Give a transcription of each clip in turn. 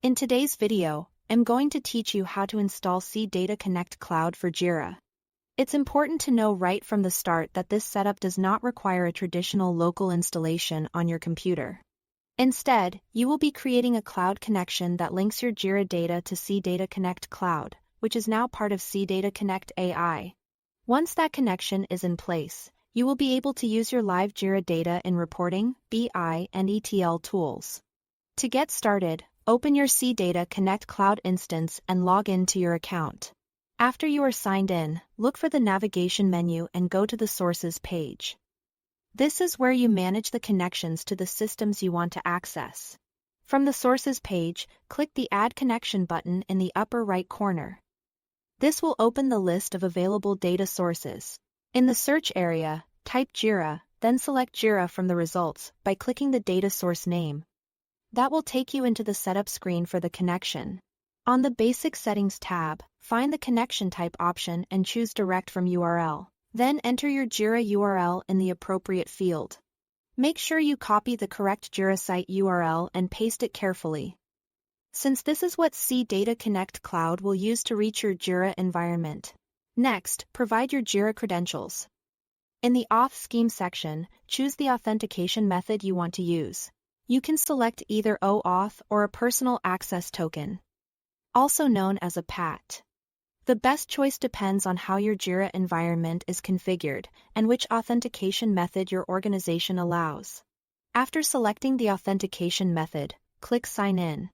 In today's video, I'm going to teach you how to install CData Connect Cloud for Jira. It's important to know right from the start that this setup does not require a traditional local installation on your computer. Instead, you will be creating a cloud connection that links your Jira data to CData Connect Cloud, which is now part of CData Connect AI. Once that connection is in place, you will be able to use your live Jira data in reporting, BI, and ETL tools. To get started, open your CData Connect Cloud instance and log in to your account. After you are signed in, look for the navigation menu and go to the Sources page. This is where you manage the connections to the systems you want to access. From the Sources page, click the Add Connection button in the upper right corner. This will open the list of available data sources. In the search area, type Jira, then select Jira from the results by clicking the data source name. That will take you into the setup screen for the connection. On the Basic Settings tab, find the connection type option and choose Direct from URL. Then enter your Jira URL in the appropriate field. Make sure you copy the correct Jira site URL and paste it carefully, since this is what CData Connect Cloud will use to reach your Jira environment. Next, provide your Jira credentials. In the Auth Scheme section, choose the authentication method you want to use. You can select either OAuth or a personal access token, also known as a PAT. The best choice depends on how your Jira environment is configured and which authentication method your organization allows. After selecting the authentication method, click Sign In.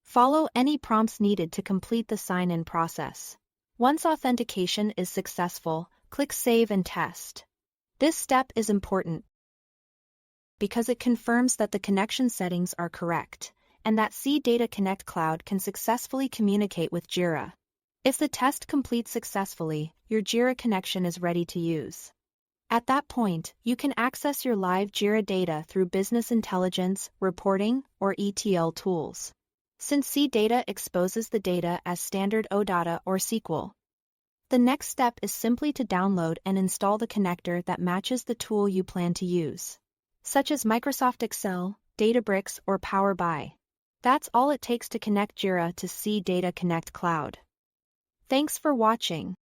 Follow any prompts needed to complete the sign-in process. Once authentication is successful, click Save and Test. This step is important because it confirms that the connection settings are correct and that CData Connect Cloud can successfully communicate with Jira. If the test completes successfully, your Jira connection is ready to use. At that point, you can access your live Jira data through business intelligence, reporting, or ETL tools, since CData exposes the data as standard OData or SQL. The next step is simply to download and install the connector that matches the tool you plan to use, such as Microsoft Excel, Databricks, or Power BI. That's all it takes to connect Jira to CData Connect Cloud. Thanks for watching.